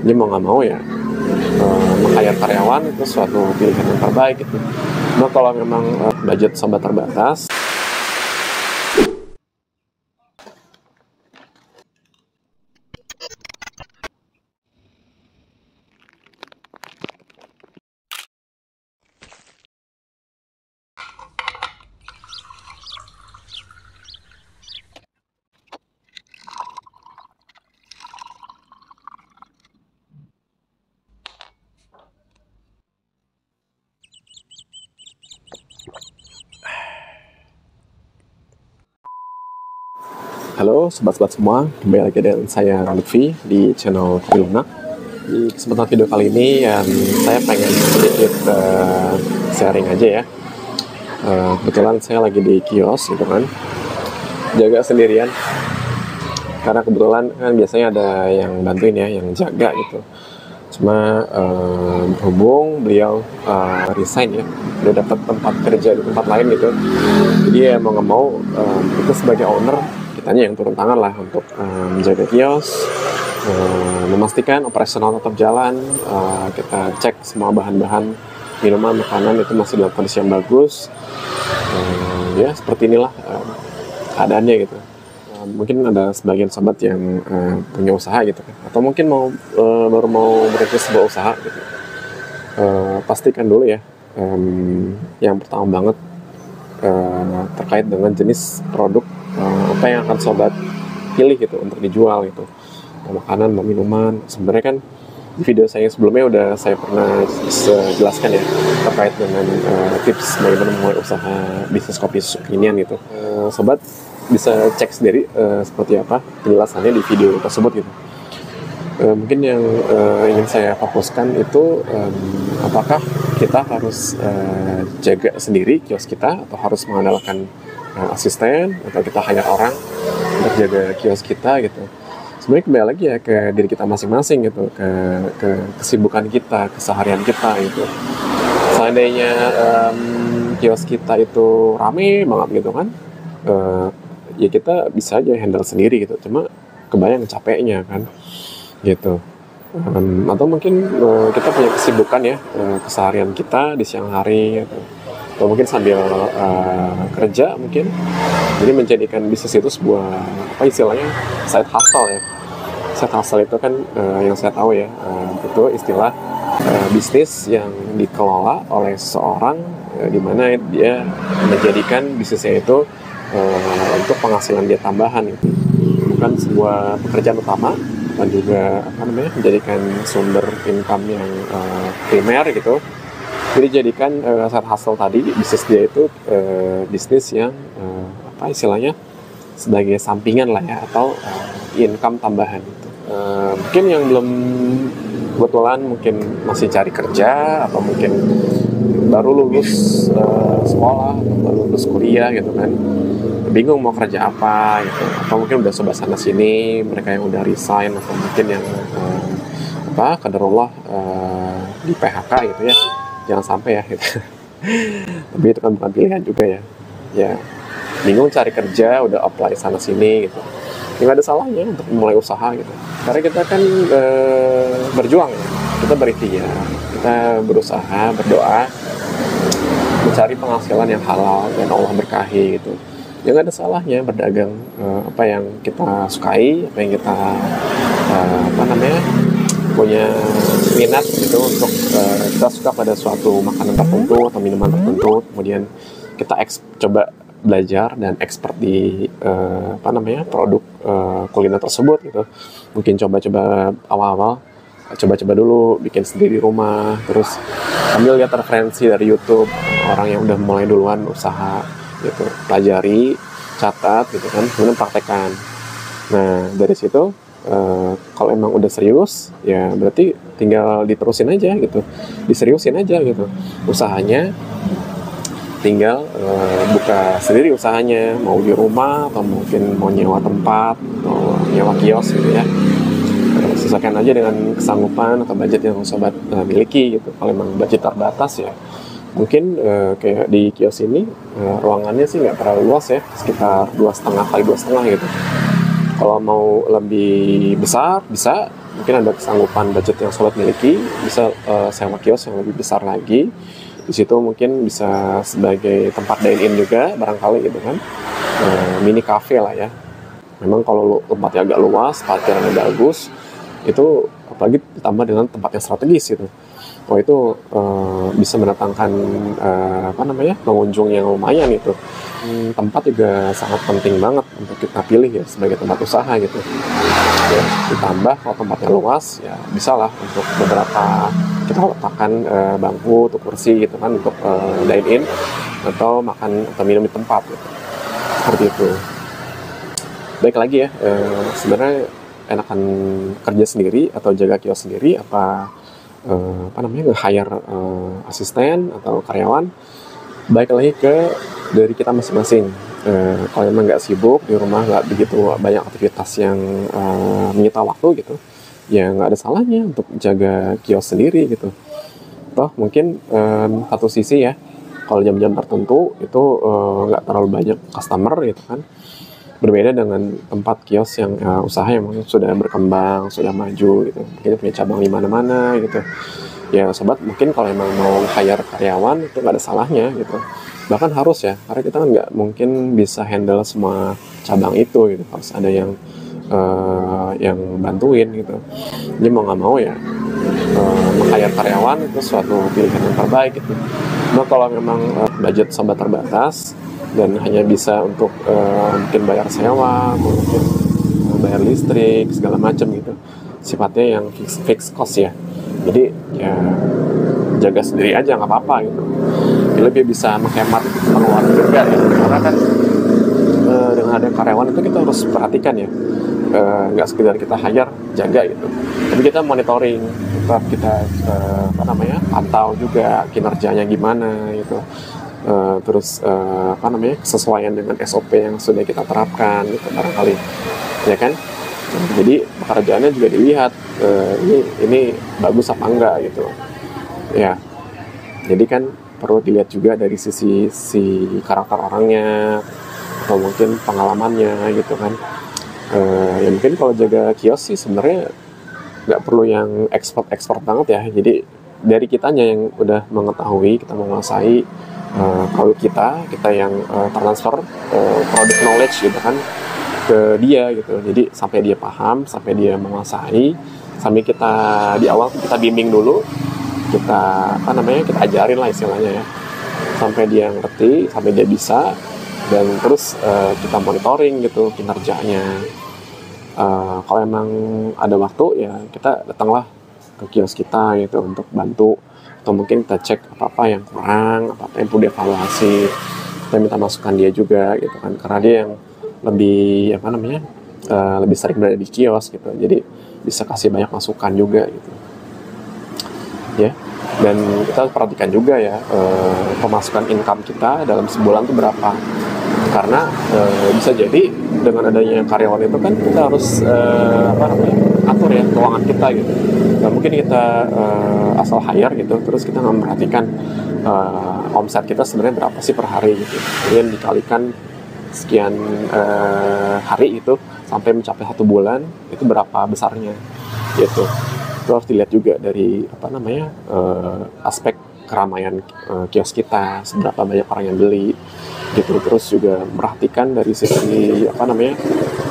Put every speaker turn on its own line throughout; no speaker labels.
Jadi mau nggak mau ya meng-hire karyawan itu suatu pilihan yang terbaik gitu. Nah kalau memang budget sobat terbatas, halo sobat-sobat semua, kembali lagi dengan saya Lutfi di channel Kopi Lunak. Di kesempatan video kali ini saya pengen sedikit sharing aja ya. Kebetulan saya lagi di kios gitu kan, jaga sendirian. Karena kebetulan kan biasanya ada yang bantuin ya, yang jaga gitu. Cuma berhubung beliau resign ya, udah dapat tempat kerja di tempat lain gitu. Jadi ya mau nggak mau itu sebagai owner kitanya yang turun tangan lah untuk menjaga kios, memastikan operasional tetap jalan. Kita cek semua bahan-bahan minuman, makanan itu masih dalam kondisi yang bagus. Ya seperti inilah keadaannya gitu. Mungkin ada sebagian sobat yang punya usaha gitu kan, atau mungkin baru mau merintis sebuah usaha gitu. Pastikan dulu ya, yang pertama banget terkait dengan jenis produk apa yang akan sobat pilih gitu untuk dijual gitu. Makanan, minuman. Sebenarnya kan di video saya sebelumnya udah saya pernah jelaskan ya terkait dengan tips bagaimana memulai usaha bisnis kopi kekinian gitu. Sobat bisa cek sendiri seperti apa penjelasannya di video tersebut gitu. Mungkin yang ingin saya fokuskan itu apakah kita harus jaga sendiri kios kita atau harus mengandalkan asisten atau kita hire orang untuk jaga kios kita gitu. Sebenarnya kembali lagi ya ke diri kita masing-masing gitu, ke kesibukan kita, keseharian kita gitu. Seandainya kios kita itu rame banget gitu kan, ya kita bisa aja handle sendiri gitu. Cuma kebayang capeknya kan gitu. Atau mungkin kita punya kesibukan ya, keseharian kita di siang hari gitu. Atau mungkin sambil kerja mungkin, jadi menjadikan bisnis itu sebuah apa istilahnya side hustle ya. Side hustle itu kan yang saya tahu ya, itu istilah bisnis yang dikelola oleh seseorang di mana dia menjadikan bisnisnya itu untuk penghasilan dia tambahan gitu, bukan sebuah pekerjaan utama, dan juga menjadikan sumber income yang primer gitu. Jadi jadikan side hustle tadi, bisnis dia itu bisnis yang apa istilahnya sebagai sampingan lah ya, atau income tambahan gitu. Mungkin yang belum kebetulan mungkin masih cari kerja, atau mungkin baru lulus sekolah atau baru lulus kuliah gitu kan, bingung mau kerja apa gitu, atau mungkin udah coba sana sini, mereka yang udah resign, atau mungkin yang qadarullah di PHK gitu ya. Jangan sampai ya gitu. Tapi itu kan bukan pilihan juga ya. Ya bingung cari kerja, udah apply sana sini gitu. Nggak ada salahnya untuk mulai usaha gitu. Karena kita kan berjuang ya. Kita berikhtiar, kita berusaha, berdoa, mencari penghasilan yang halal dan Allah berkahi gitu. Ya nggak ada salahnya berdagang apa yang kita sukai, apa yang kita punya minat gitu, untuk kita suka pada suatu makanan tertentu atau minuman tertentu, kemudian kita coba belajar dan expert di produk kuliner tersebut gitu. Mungkin coba-coba awal-awal, coba-coba dulu bikin sendiri di rumah, terus sambil lihat referensi dari YouTube orang yang udah mulai duluan usaha gitu, pelajari, catat gitu kan, kemudian praktekkan. Nah dari situ kalau emang udah serius ya berarti tinggal diterusin aja gitu, diseriusin aja gitu usahanya. Tinggal buka sendiri usahanya, mau di rumah atau mungkin mau nyewa tempat atau nyewa kios gitu ya. Sesuaikan aja dengan kesanggupan atau budget yang sobat miliki gitu. Kalau emang budget terbatas ya mungkin kayak di kios ini ruangannya sih nggak terlalu luas ya, sekitar 2,5 kali 2,5 gitu. Kalau mau lebih besar bisa, mungkin ada kesanggupan budget yang sobat miliki, bisa sewa kios yang lebih besar lagi. Di situ mungkin bisa sebagai tempat dine-in juga barangkali gitu kan, mini cafe lah ya. Memang kalau tempatnya agak luas, parkirannya bagus, itu apalagi ditambah dengan tempat yang strategis gitu. Oh itu bisa mendatangkan pengunjung yang lumayan gitu. Tempat juga sangat penting banget untuk kita pilih ya sebagai tempat usaha gitu. Ya, ditambah kalau tempatnya luas ya bisa lah untuk beberapa kita letakkan bangku atau kursi gitu kan untuk dine in atau makan atau minum di tempat gitu. Seperti itu. Baik lagi ya, sebenarnya enakan kerja sendiri atau jaga kios sendiri nge-hire asisten atau karyawan. Baik lagi ke dari kita masing-masing. Kalau emang nggak sibuk di rumah, nggak begitu banyak aktivitas yang menyita waktu gitu, ya nggak ada salahnya untuk jaga kios sendiri gitu. Toh mungkin satu sisi ya, kalau jam-jam tertentu itu nggak terlalu banyak customer gitu kan, berbeda dengan tempat kios yang usaha yang sudah berkembang, sudah maju gitu, mungkin punya cabang di mana-mana gitu. Ya sobat, mungkin kalau emang mau hire karyawan itu nggak ada salahnya gitu, bahkan harus ya, karena kita kan nggak mungkin bisa handle semua cabang itu gitu, harus ada yang bantuin gitu. Jadi mau nggak mau ya hire karyawan itu suatu pilihan yang terbaik gitu. Nah kalau memang budget sobat terbatas dan hanya bisa untuk mungkin bayar sewa atau mungkin bayar listrik segala macam gitu, sifatnya yang fix cost ya, jadi ya jaga sendiri aja nggak apa-apa gitu. Jadi lebih bisa menghemat pengeluaran juga ya, karena kan dengan ada karyawan itu kita harus perhatikan ya, nggak sekedar kita hire jaga gitu, tapi kita monitoring, kita pantau juga kinerjanya gimana gitu. Terus kesesuaian dengan SOP yang sudah kita terapkan gitu barangkali ya kan. Jadi pekerjaannya juga dilihat, ini bagus apa enggak gitu ya. Jadi kan perlu dilihat juga dari sisi karakter orangnya atau mungkin pengalamannya gitu kan. Ya mungkin kalau jaga kios sih sebenarnya nggak perlu yang expert banget ya. Jadi dari kitanya yang udah mengetahui, kita menguasai produk kita yang transfer product knowledge gitu kan ke dia gitu. Jadi sampai dia paham, sampai dia menguasai, sampai kita di awal kita bimbing dulu, kita kita ajarin lah istilahnya ya, sampai dia ngerti, sampai dia bisa, dan terus kita monitoring gitu kinerjanya. Kalau emang ada waktu ya kita datanglah ke kios kita gitu untuk bantu, atau mungkin kita cek apa-apa yang kurang, apa-apa yang perlu dievaluasi, kita minta masukan dia juga gitu kan, karena dia yang lebih lebih sering berada di kios gitu, jadi bisa kasih banyak masukan juga gitu ya. Dan kita perhatikan juga ya pemasukan income kita dalam sebulan itu berapa, karena bisa jadi dengan adanya karyawan itu kan kita harus atur ya keuangan kita gitu. Nah, mungkin kita asal hire gitu, terus kita nggak memperhatikan omset kita sebenarnya berapa sih per hari gitu. Kemudian dikalikan sekian hari itu sampai mencapai 1 bulan, itu berapa besarnya gitu. Itu harus dilihat juga dari aspek keramaian kios kita, seberapa banyak orang yang beli gitu. Terus juga memperhatikan dari sisi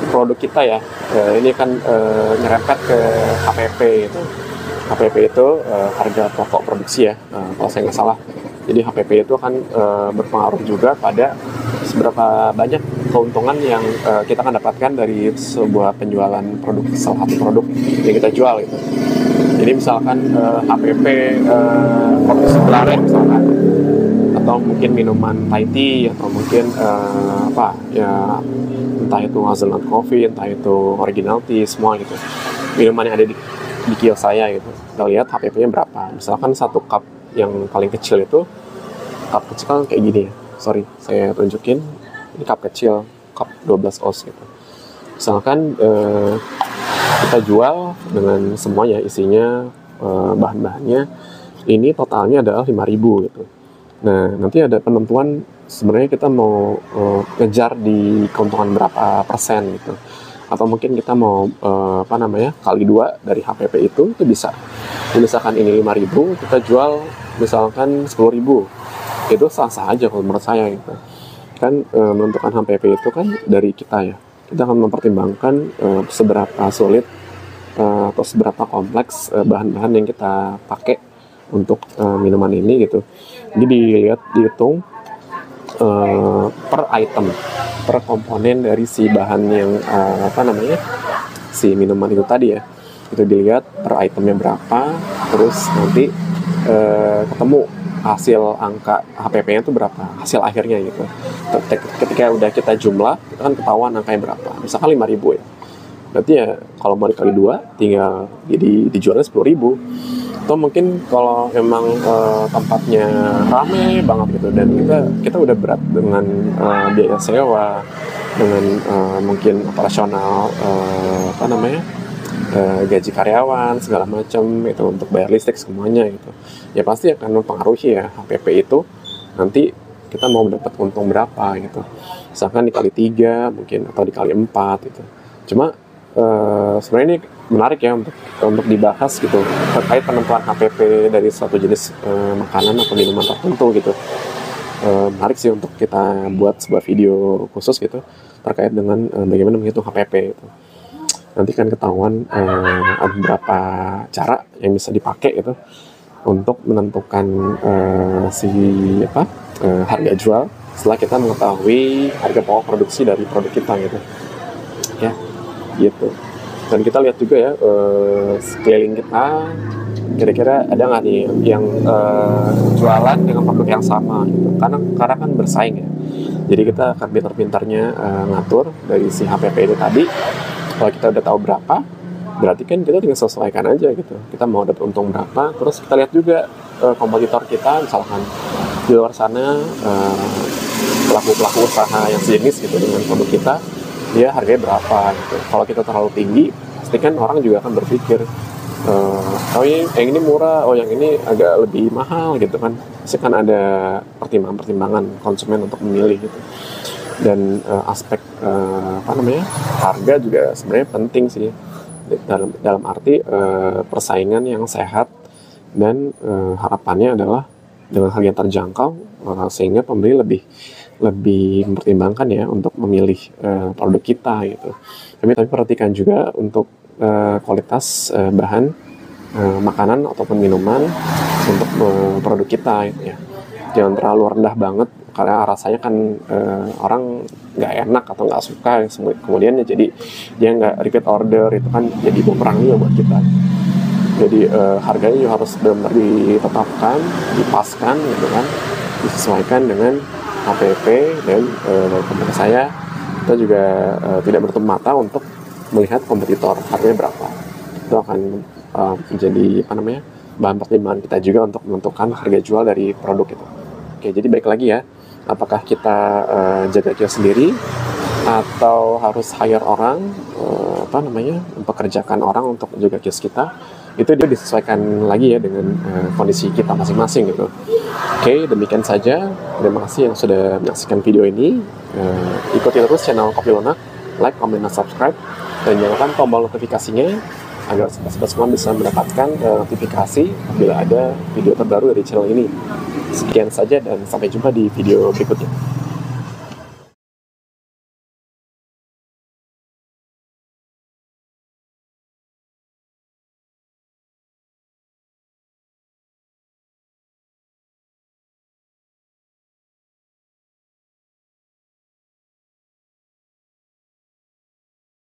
produk kita ya. Ini kan nyerempet ke HPP itu. HPP itu harga pokok produksi ya, kalau saya nggak salah. Jadi HPP itu akan berpengaruh juga pada seberapa banyak keuntungan yang kita akan dapatkan dari sebuah penjualan salah satu produk yang kita jual gitu. Jadi misalkan HPP produksi gularen misalkan, atau mungkin minuman Thai tea, atau mungkin entah itu hazelnut coffee, entah itu original tea, semua gitu, minuman yang ada di kios saya gitu, kita lihat HPP-nya berapa. Misalkan 1 cup yang paling kecil itu, cup kecil kan kayak gini ya, saya tunjukin, ini cup kecil, cup 12 oz gitu. Misalkan kita jual dengan semuanya, isinya, bahan-bahannya, ini totalnya adalah 5.000 gitu. Nah, nanti ada penentuan sebenarnya kita mau ngejar di keuntungan berapa persen gitu. atau mungkin kita mau kali 2 dari HPP itu bisa. Misalkan ini 5.000, kita jual misalkan 10.000, itu sah-sah aja kalau menurut saya gitu. Kan menentukan HPP itu kan dari kita ya, kita akan mempertimbangkan seberapa sulit atau seberapa kompleks bahan-bahan yang kita pakai untuk minuman ini gitu. Jadi dihitung per item, per komponen dari si bahan yang si minuman itu tadi ya. Itu dilihat per itemnya berapa, terus nanti ketemu hasil angka HPP-nya itu berapa, hasil akhirnya gitu. Ketika udah kita jumlah, itu kan ketahuan angkanya berapa. Misalkan 5.000 ya. Berarti ya kalau mau dikali 2, tinggal dijualnya 10.000. Atau mungkin kalau memang tempatnya rame banget gitu, dan kita udah berat dengan biaya sewa, dengan mungkin operasional gaji karyawan segala macam itu, untuk bayar listrik semuanya gitu, ya pasti akan mempengaruhi ya HPP itu. Nanti kita mau dapat untung berapa gitu, misalkan dikali 3 mungkin, atau dikali 4 gitu. Cuma sebenarnya ini menarik ya untuk dibahas gitu, terkait penentuan HPP dari suatu jenis makanan atau minuman tertentu gitu. Menarik sih untuk kita buat sebuah video khusus gitu terkait dengan bagaimana menghitung HPP itu. Nanti kan ketahuan ada beberapa cara yang bisa dipakai gitu untuk menentukan harga jual setelah kita mengetahui harga pokok produksi dari produk kita gitu ya, gitu. Dan kita lihat juga ya sekeliling kita, kira-kira ada nggak nih yang jualan dengan produk yang sama gitu. Karena kan bersaing ya, jadi kita akan pintar-pintarnya ngatur dari si HPP itu tadi. Kalau kita udah tahu berapa, berarti kan kita tinggal sesuaikan aja gitu. Kita mau dapat untung berapa, terus kita lihat juga kompetitor kita, misalkan di luar sana pelaku-pelaku usaha yang sejenis gitu dengan produk kita, dia harganya berapa gitu. Kalau kita terlalu tinggi, pasti kan orang juga akan berpikir, oh yang ini murah, oh yang ini agak lebih mahal gitu kan. Pasti kan ada pertimbangan konsumen untuk memilih gitu. Dan aspek harga juga sebenarnya penting sih, dalam arti persaingan yang sehat, dan harapannya adalah dengan harga yang terjangkau, sehingga pembeli lebih mempertimbangkan ya untuk memilih produk kita gitu. Tapi perhatikan juga untuk kualitas bahan makanan ataupun minuman untuk produk kita gitu ya. Jangan terlalu rendah banget, karena rasanya kan orang nggak enak atau nggak suka, kemudian jadi dia nggak repeat order, itu kan jadi bumerang juga buat kita. Jadi harganya juga harus benar-benar ditetapkan, dipaskan gitu kan, disesuaikan dengan HPP. Dan menurut saya, kita juga tidak menutup mata untuk melihat kompetitor harganya berapa. Itu akan menjadi bahan pertimbangan kita juga untuk menentukan harga jual dari produk itu. Oke, jadi baik lagi ya, apakah kita jaga kios sendiri atau harus hire orang, mempekerjakan orang untuk jaga kios kita, itu dia disesuaikan lagi ya dengan kondisi kita masing-masing gitu. Oke, demikian saja. Terima kasih yang sudah menyaksikan video ini. Ikuti terus channel Kopi Lunak, like, comment, dan subscribe, dan nyalakan tombol notifikasinya agar sobat semua bisa mendapatkan notifikasi bila ada video terbaru dari channel ini. Sekian saja dan sampai jumpa di video berikutnya.